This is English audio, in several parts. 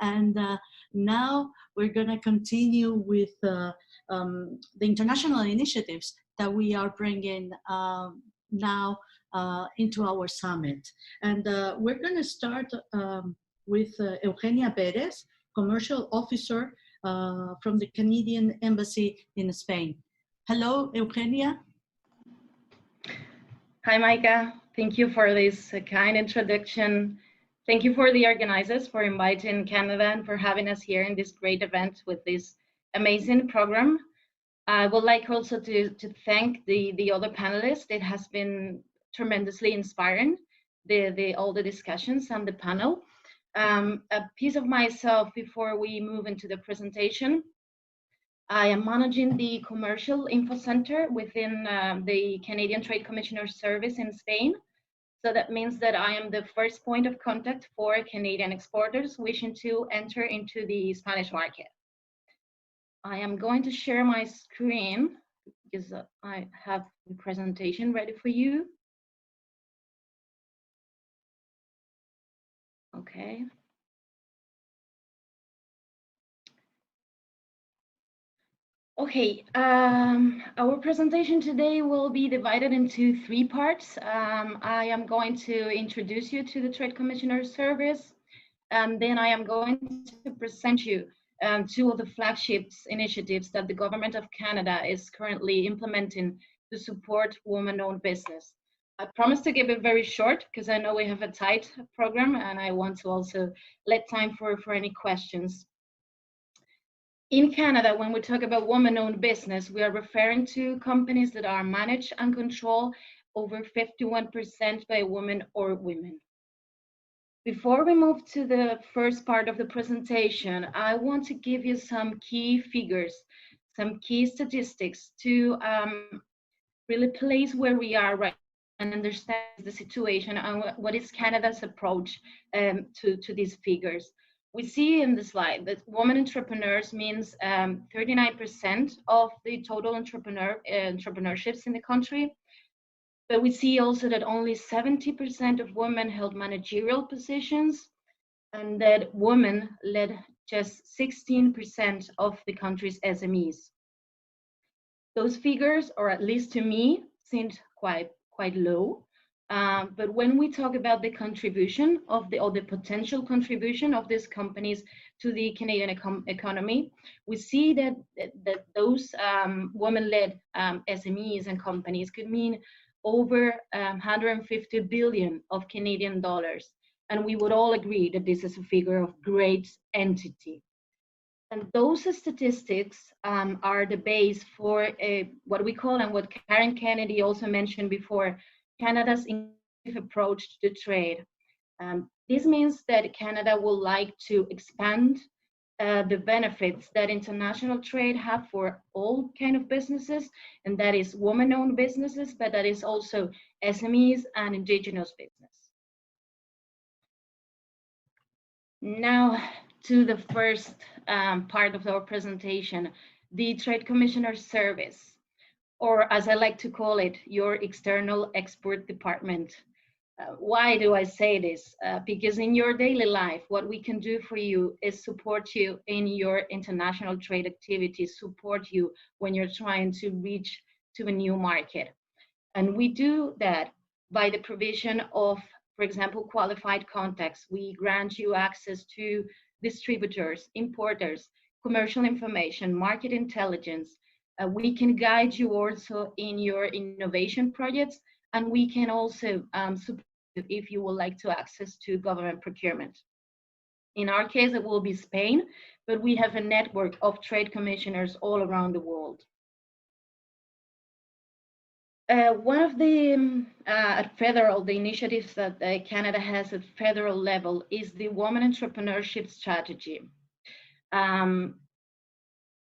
And now we're going to continue with the international initiatives that we are bringing now into our summit. And we're going to start with Eugenia Pérez, Commercial Officer from the Canadian Embassy in Spain. Hello, Eugenia. Hi, Maica. Thank you for this kind introduction. Thank you for the organizers for inviting Canada and for having us here in this great event with this amazing program. I would like also to thank the other panelists. It has been tremendously inspiring, all the discussions and the panel. A piece of myself before we move into the presentation. I am managing the Commercial Info Center within the Canadian Trade Commissioner's Service in Spain. So that means that I am the first point of contact for Canadian exporters wishing to enter into the Spanish market. I am going to share my screen because I have the presentation ready for you. Okay. Okay, our presentation today will be divided into 3 parts. I am going to introduce you to the Trade Commissioner's Service, and then I am going to present you 2 of the flagships initiatives that the Government of Canada is currently implementing to support women-owned business. I promise to keep it very short because I know we have a tight program and I want to also let time for any questions. In Canada, when we talk about women-owned business, we are referring to companies that are managed and controlled over 51% by women or women. Before we move to the first part of the presentation, I want to give you some key figures, some key statistics to really place where we are right and understand the situation and what is Canada's approach to these figures. We see in the slide that women entrepreneurs means 39% of the total entrepreneurships in the country. But we see also that only 70% of women held managerial positions and that women led just 16% of the country's SMEs. Those figures, or at least to me, seemed quite low. But when we talk about the contribution of the potential contribution of these companies to the Canadian economy, we see that those women-led SMEs and companies could mean over 150 billion of Canadian dollars. And we would all agree that this is a figure of great entity. And those statistics are the base for what we call, and what Karen Kennedy also mentioned before, Canada's approach to trade. This means that Canada would like to expand the benefits that international trade have for all kind of businesses, and that is women-owned businesses, but that is also SMEs and Indigenous business. Now to the first part of our presentation, the Trade Commissioner's Service, or as I like to call it, your external export department. Why do I say this? Because in your daily life, what we can do for you is support you in your international trade activities, support you when you're trying to reach to a new market. And we do that by the provision of, for example, qualified contacts. We grant you access to distributors, importers, commercial information, market intelligence. We can guide you also in your innovation projects, and we can also support you if you would like to access to government procurement. In our case, it will be Spain, but we have a network of trade commissioners all around the world. One of the the initiatives that Canada has at federal level is the Women Entrepreneurship Strategy.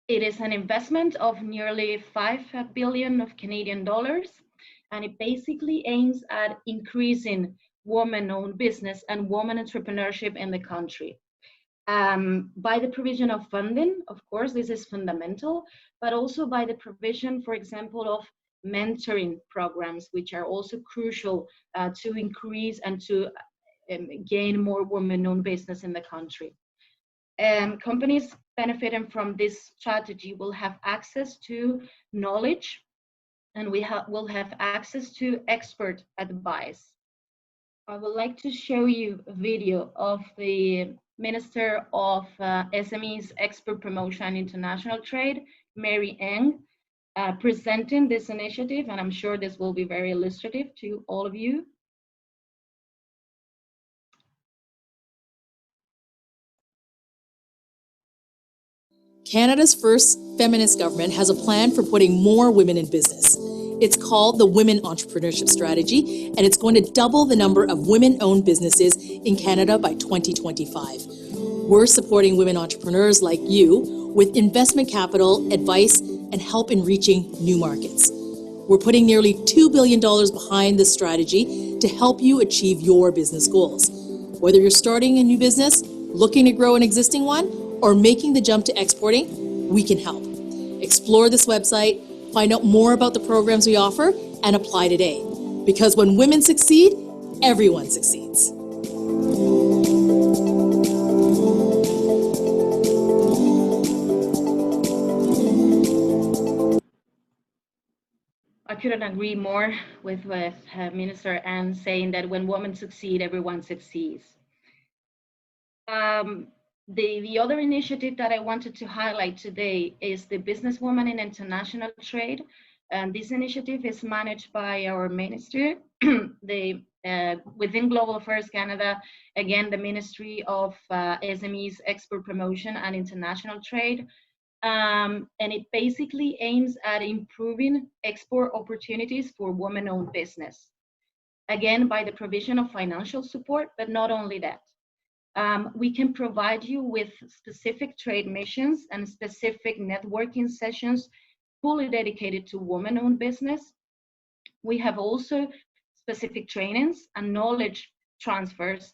It is an investment of nearly 5 billion of Canadian dollars, and it basically aims at increasing women-owned business and women entrepreneurship in the country. By the provision of funding, of course, this is fundamental, but also by the provision, for example, of mentoring programs, which are also crucial to increase and to gain more women-owned business in the country. Companies benefiting from this strategy will have access to knowledge, and will have access to expert advice. I would like to show you a video of the Minister of SMEs, Export Promotion and International Trade, Mary ENG, presenting this initiative, and I'm sure this will be very illustrative to all of you. Canada's first feminist government has a plan for putting more women in business. It's called the Women Entrepreneurship Strategy, and it's going to double the number of women-owned businesses in Canada by 2025. We're supporting women entrepreneurs like you with investment capital, advice, and help in reaching new markets. We're putting nearly $2 billion behind this strategy to help you achieve your business goals. Whether you're starting a new business, looking to grow an existing one, or making the jump to exporting, we can help. Explore this website, find out more about the programs we offer, and apply today. Because when women succeed, everyone succeeds. I couldn't agree more with Minister Anne saying that when women succeed, everyone succeeds. The other initiative that I wanted to highlight today is the Businesswoman in International Trade. And this initiative is managed by our ministry, within Global Affairs Canada, again, the Ministry of SMEs, Export Promotion and International Trade. And it basically aims at improving export opportunities for women-owned business. Again, by the provision of financial support, but not only that. We can provide you with specific trade missions and specific networking sessions fully dedicated to women-owned business. We have also specific trainings and knowledge transfers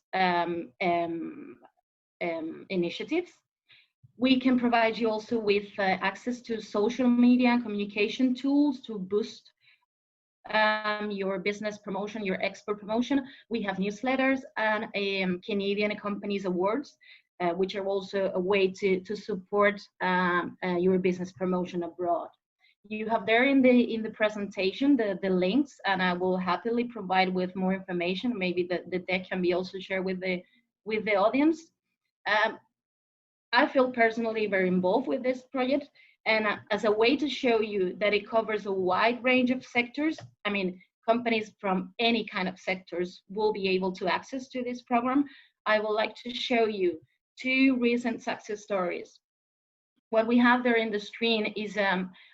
initiatives. We can provide you also with access to social media and communication tools to boost your business promotion, your export promotion. We have newsletters and Canadian Companies Awards, which are also a way to support your business promotion abroad. You have there in the presentation the links, and I will happily provide with more information. Maybe the deck can be also shared with the audience. I feel personally very involved with this project, and as a way to show you that it covers a wide range of sectors, I mean, companies from any kind of sectors will be able to access to this program. I would like to show you two recent success stories. What we have there in the screen is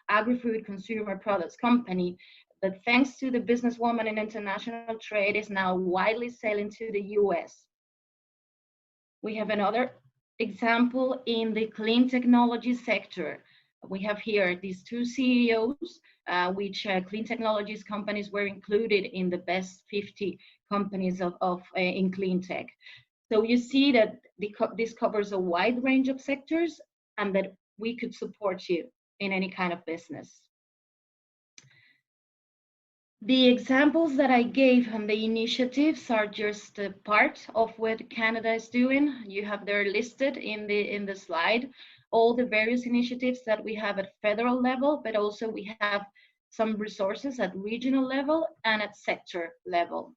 agri-food consumer products company that, thanks to the Businesswoman in International Trade, is now widely selling to the US. We have another example in the clean technology sector. We have here these two CEOs, which clean technologies companies were included in the best 50 companies in clean tech. So you see that this covers a wide range of sectors, and that we could support you in any kind of business. The examples that I gave and the initiatives are just a part of what Canada is doing. You have there listed in the slide all the various initiatives that we have at federal level, but also we have some resources at regional level and at sector level.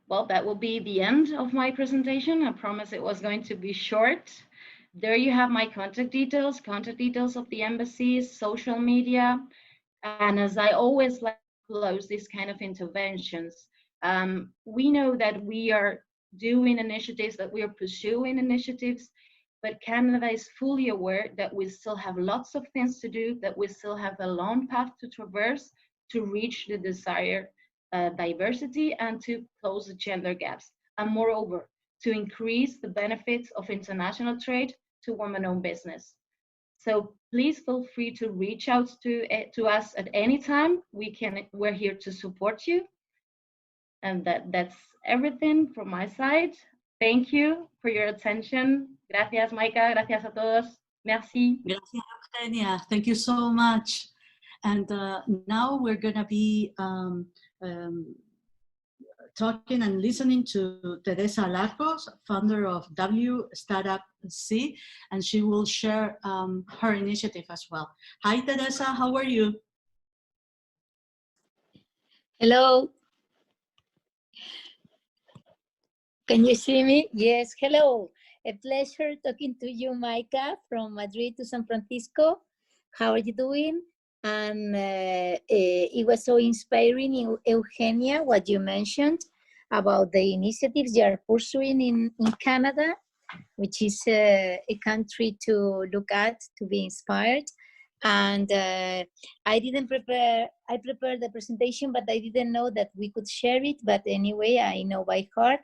Well, that will be the end of my presentation. I promise it was going to be short. There you have my contact details of the embassies, social media. And as I always like to close these kind of interventions, we know that we are doing initiatives, that we are pursuing initiatives, but Canada is fully aware that we still have lots of things to do, that we still have a long path to traverse to reach the desired diversity and to close the gender gaps. And moreover, to increase the benefits of international trade to women-owned business. So please feel free to reach out to us at any time. We're here to support you. And that's everything from my side. Thank you for your attention. Gracias, Maica. Gracias a todos. Merci. Gracias, Eugenia. Thank you so much. And now we're going to be talking and listening to Tedessa Larcos, founder of W Startup C, and she will share her initiative as well. Hi, Tedessa, how are you? Hello. Can you see me? Yes, hello. A pleasure talking to you, Maica, from Madrid to San Francisco. How are you doing? And it was so inspiring, Eugenia, what you mentioned about the initiatives you are pursuing in Canada, which is a country to look at, to be inspired. And I prepared the presentation, but I didn't know that we could share it. But anyway, I know by heart,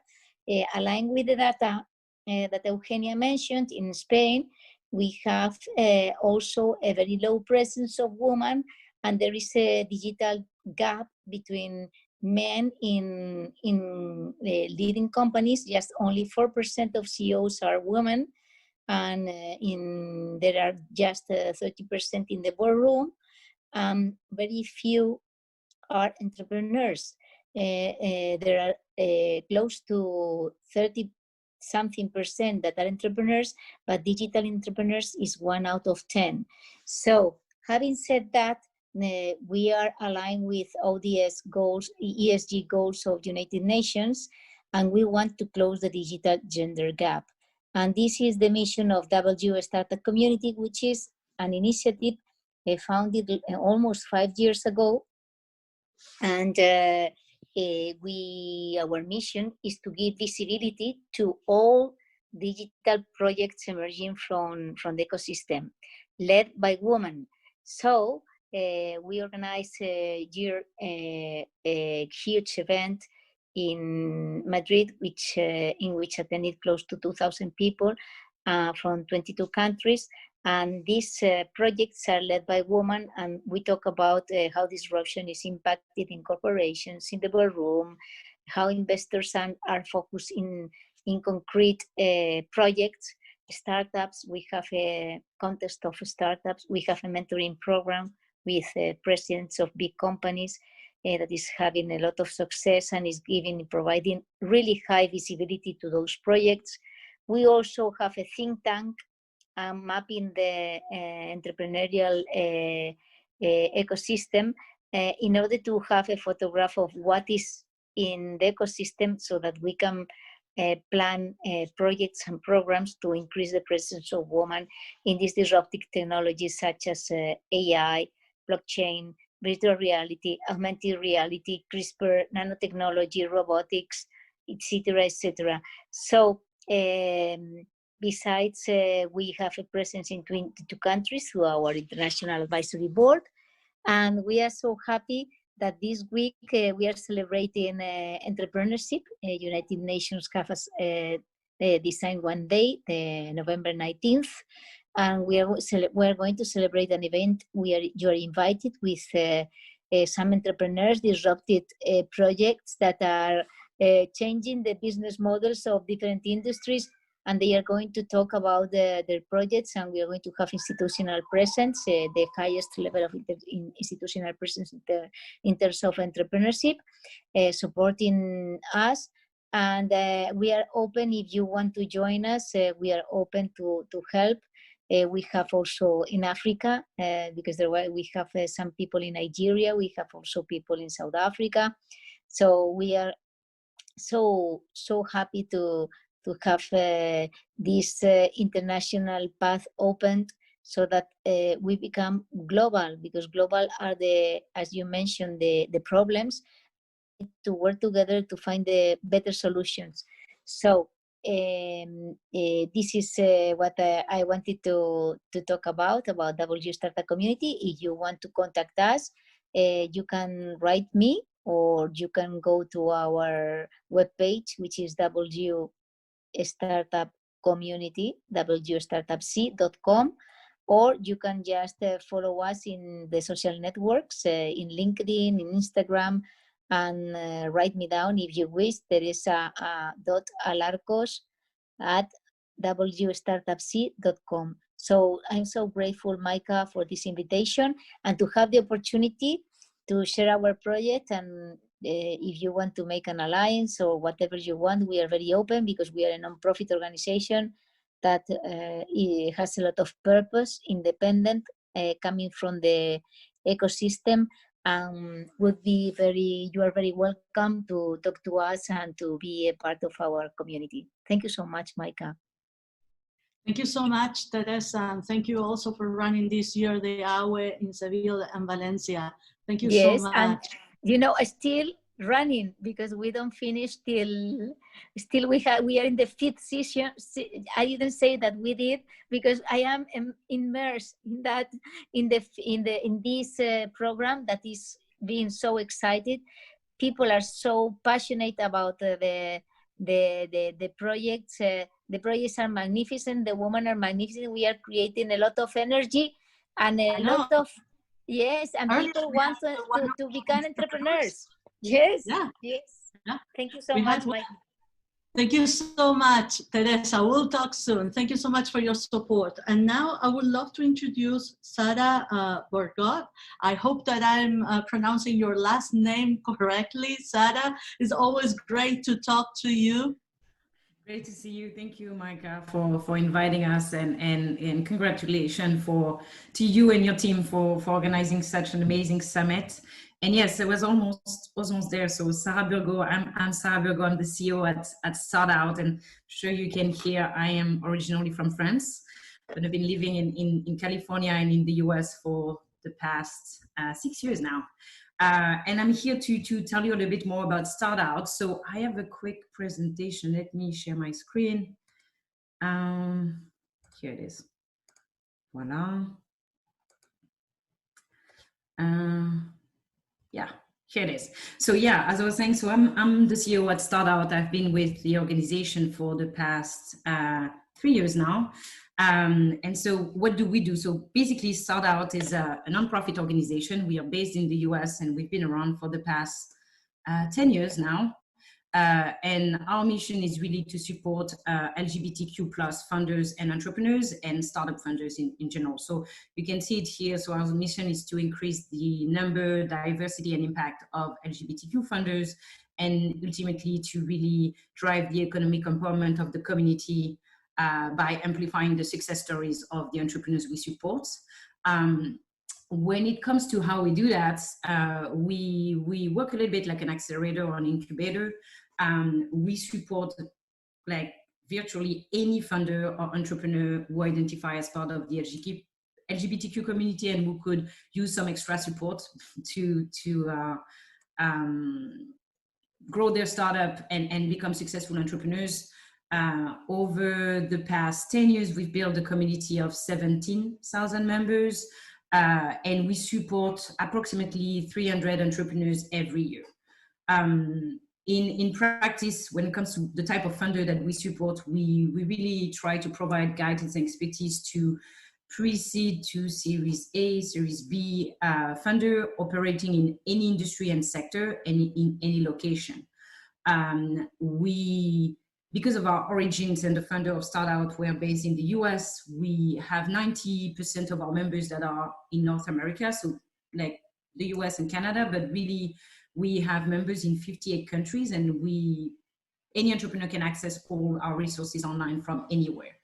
aligned with the data that Eugenia mentioned, in Spain, we have also a very low presence of women, and there is a digital gap between men in leading companies. Just only 4% of CEOs are women, and there are just 30% in the boardroom. Very few are entrepreneurs. There are close to 30-something% that are entrepreneurs, but digital entrepreneurs is 1 out of 10. So having said that, we are aligned with ODS goals, ESG goals of United Nations, and we want to close the digital gender gap. And this is the mission of W Startup Community, which is an initiative founded almost 5 years ago. And our mission is to give visibility to all digital projects emerging from the ecosystem, led by women. So we organize a huge event in Madrid, in which attended close to 2,000 people from 22 countries. And these projects are led by women, and we talk about how disruption is impacted in corporations, in the boardroom, how investors are focused in concrete projects, startups. We have a contest of startups. We have a mentoring program with presidents of big companies that is having a lot of success and is providing really high visibility to those projects. We also have a think tank mapping the entrepreneurial ecosystem in order to have a photograph of what is in the ecosystem, so that we can plan projects and programs to increase the presence of women in these disruptive technologies such as AI, blockchain, virtual reality, augmented reality, CRISPR, nanotechnology, robotics, etc., etc. So besides, we have a presence in 22 countries through our International Advisory Board. And we are so happy that this week we are celebrating entrepreneurship. United Nations have designed one day, the November 19th. And we're going to celebrate an event. You are invited with some entrepreneurs, disrupted projects that are changing the business models of different industries, and they are going to talk about their projects, and we are going to have institutional presence, the highest level of institutional presence in terms of entrepreneurship, supporting us. And we are open. If you want to join us, we are open to help. We have also in Africa, because we have some people in Nigeria. We have also people in South Africa. So we are so happy to have this international path opened, so that we become global, because global are as you mentioned, the problems, to work together to find the better solutions. So this is what I wanted to talk about W Startup Community. If you want to contact us, you can write me, or you can go to our webpage, which is W Startup Community, wstartupc.com, or you can just follow us in the social networks, in LinkedIn, in Instagram, and write me down if you wish, Teresa.Alarcos at wstartupc.com. So I'm so grateful, Maica, for this invitation, and to have the opportunity to share our project and if you want to make an alliance or whatever you want, we are very open because we are a non-profit organization that it has a lot of purpose, independent, coming from the ecosystem, and you are very welcome to talk to us and to be a part of our community. Thank you so much, Maica. Thank you so much, Teresa, and thank you also for running this year the AUE in Seville and Valencia. Thank you so much. And you know, still running because we don't finish till we are in the 5th session. I didn't say that we did because I am immersed in that in this program that is being so excited. People are so passionate about the projects. The projects are magnificent. The women are magnificent. We are creating a lot of energy and a lot of and people want to become entrepreneurs. Yes. Thank you so much, Mike. Thank you so much, Teresa. We'll talk soon. Thank you so much for your support. And now I would love to introduce Sarah Burgaud. I hope that I'm pronouncing your last name correctly. Sarah, it's always great to talk to you. Great to see you. Thank you, Maica, for inviting us, and congratulations to you and your team for organizing such an amazing summit. And yes, it was almost there. So Sarah Burgaud, I'm Sarah Burgaud, I'm the CEO at StartOut, and I'm sure you can hear I am originally from France, but I've been living in California and in the US for the past 6 years now. And I'm here to tell you a little bit more about StartOut. So I have a quick presentation. Let me share my screen. Here it is. Voila. Yeah, here it is. So yeah, as I was saying, so I'm the CEO at StartOut. I've been with the organization for the past 3 years now. And so what do we do? So basically StartOut is a nonprofit organization. We are based in the US and we've been around for the past 10 years now. And our mission is really to support LGBTQ+ funders and entrepreneurs and startup funders in general. So you can see it here. So our mission is to increase the number, diversity, and impact of LGBTQ funders, and ultimately to really drive the economic empowerment of the community by amplifying the success stories of the entrepreneurs we support. When it comes to how we do that, we work a little bit like an accelerator or an incubator. We support like virtually any funder or entrepreneur who identify as part of the LGBTQ community and who could use some extra support to grow their startup and become successful entrepreneurs. Over the past 10 years, we've built a community of 17,000 members, and we support approximately 300 entrepreneurs every year. In practice, when it comes to the type of funder that we support, we really try to provide guidance and expertise to pre-seed to Series A, Series B funder operating in any industry and sector and in any location. Because of our origins and the founder of StartOut, we're based in the US. We have 90% of our members that are in North America, so like the US and Canada, but really we have members in 58 countries, and any entrepreneur can access all our resources online from anywhere.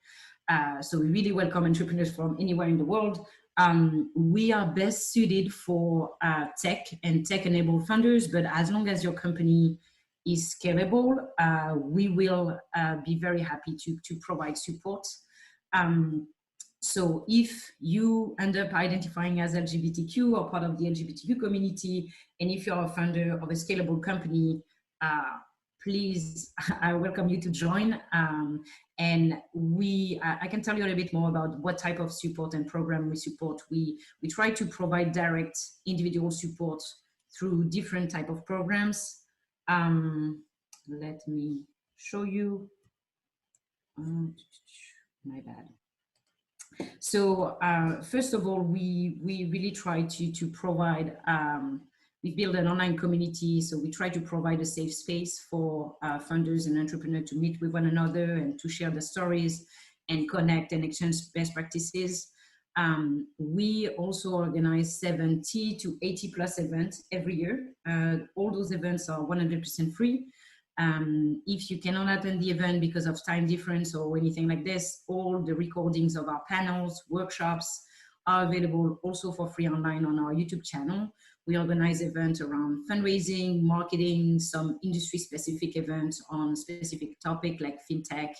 So we really welcome entrepreneurs from anywhere in the world. We are best suited for tech and tech-enabled funders, but as long as your company is scalable, we will be very happy to provide support. So if you end up identifying as LGBTQ or part of the LGBTQ community, and if you're a founder of a scalable company, please, I welcome you to join. And I can tell you a little bit more about what type of support and program we support. We try to provide direct individual support through different type of programs. Let me show you. My bad. So first of all, we really try to provide, we build an online community, so we try to provide a safe space for funders and entrepreneurs to meet with one another and to share their stories and connect and exchange best practices. We also organize 70 to 80 plus events every year. All those events are 100% free. If you cannot attend the event because of time difference or anything like this, all the recordings of our panels, workshops are available also for free online on our YouTube channel. We organize events around fundraising, marketing, some industry-specific events on specific topic like fintech,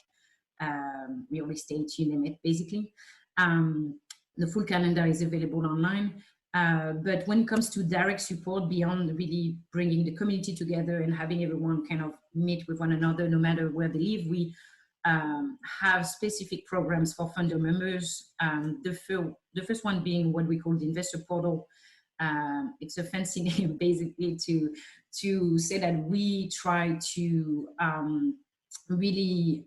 real estate, you name it, basically. The full calendar is available online. But when it comes to direct support, beyond really bringing the community together and having everyone kind of meet with one another, no matter where they live, we have specific programs for funder members. The first one being what we call the investor portal. It's a fancy name basically to say that we try to really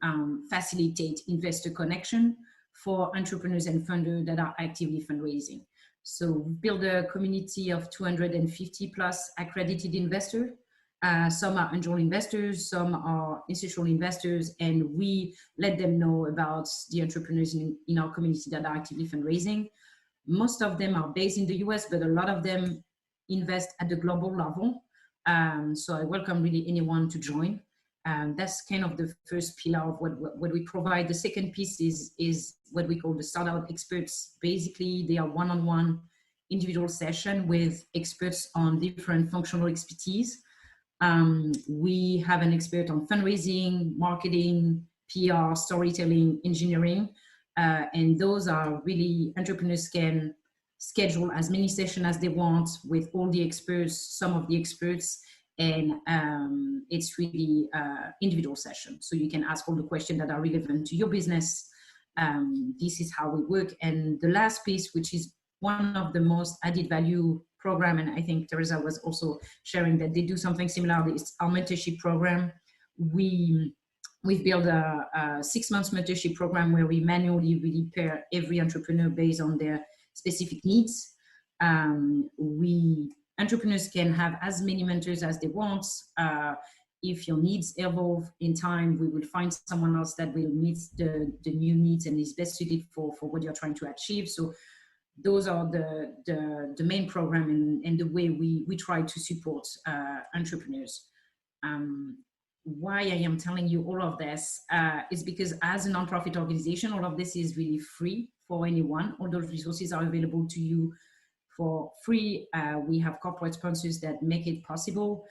facilitate investor connection for entrepreneurs and funders that are actively fundraising. So we build a community of 250 plus accredited investors. Some are angel investors, some are institutional investors, and we let them know about the entrepreneurs in our community that are actively fundraising. Most of them are based in the US, but a lot of them invest at the global level. So I welcome really anyone to join. That's kind of the first pillar of what we provide. The second piece is what we call the StartOut experts. Basically, they are one-on-one individual session with experts on different functional expertise. We have an expert on fundraising, marketing, PR, storytelling, engineering, and those are really, entrepreneurs can schedule as many sessions as they want with all the experts, some of the experts, and it's really individual session. So you can ask all the questions that are relevant to your business. This is how we work. And the last piece, which is one of the most added value program, and I think Teresa was also sharing that they do something similar, is our mentorship program. We've built a 6 months mentorship program where we manually really pair every entrepreneur based on their specific needs. Entrepreneurs can have as many mentors as they want. If your needs evolve in time, we will find someone else that will meet the new needs and is best suited for what you're trying to achieve. So those are the main program and the way we try to support entrepreneurs. Why I am telling you all of this is because as a nonprofit organization, all of this is really free for anyone. All those resources are available to you for free. We have corporate sponsors that make it possible.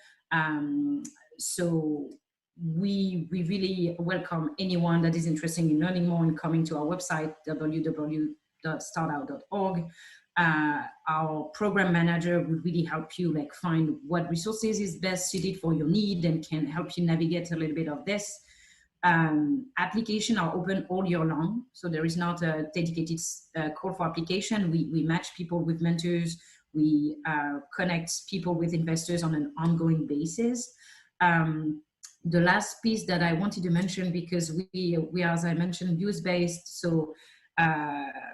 So we really welcome anyone that is interested in learning more and coming to our website, www.startout.org. Our program manager would really help you like find what resources is best suited for your need and can help you navigate a little bit of this. Applications are open all year long, so there is not a dedicated call for application. We match people with mentors. We connect people with investors on an ongoing basis. The last piece that I wanted to mention, because we are, as I mentioned, US-based, so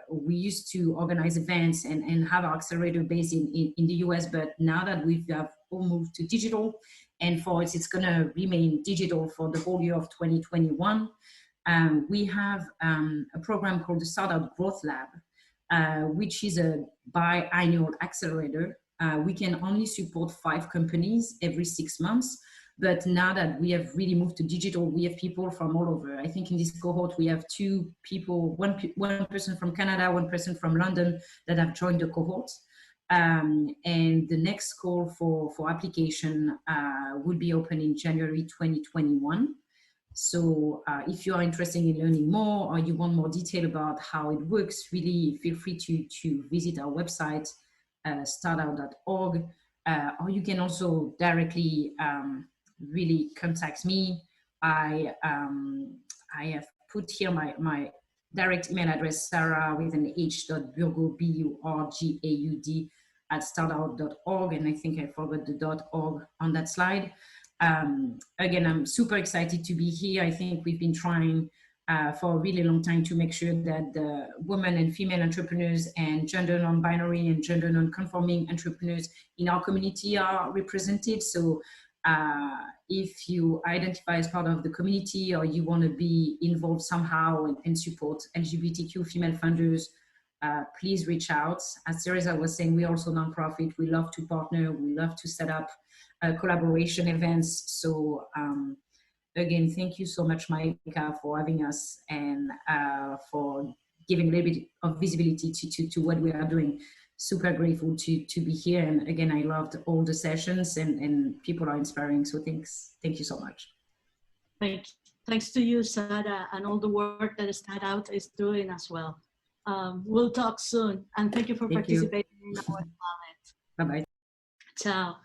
we used to organize events and have our accelerator based in the US, but now that we have all moved to digital, and for it's going to remain digital for the whole year of 2021, we have a program called the StartOut Growth Lab, which is a biannual accelerator. We can only support 5 companies every 6 months. But now that we have really moved to digital, we have people from all over. I think in this cohort, we have 2 people, one person from Canada, 1 person from London that have joined the cohort. And the next call for application will be open in January 2021. So if you are interested in learning more or you want more detail about how it works, really feel free to visit our website, startout.org, or you can also directly really contact me. I have put here my direct email address, Sarah with an h.burgaud, B-U-R-G-A-U-D @startout.org, and I think I forgot the .org on that slide. Again, I'm super excited to be here. I think we've been trying for a really long time to make sure that the women and female entrepreneurs and gender non-binary and gender non-conforming entrepreneurs in our community are represented. So if you identify as part of the community or you want to be involved somehow and support LGBTQ female funders, please reach out. As Teresa was saying, we're also nonprofit. We love to partner. We love to set up collaboration events. So again, thank you so much, Maica, for having us and for giving a little bit of visibility to what we are doing. Super grateful to be here. And again, I loved all the sessions and people are inspiring. So thank you so much. Thanks to you, Sarah, and all the work that StartOut is doing as well. We'll talk soon. And thank you for participating in our planet. Bye-bye. Ciao.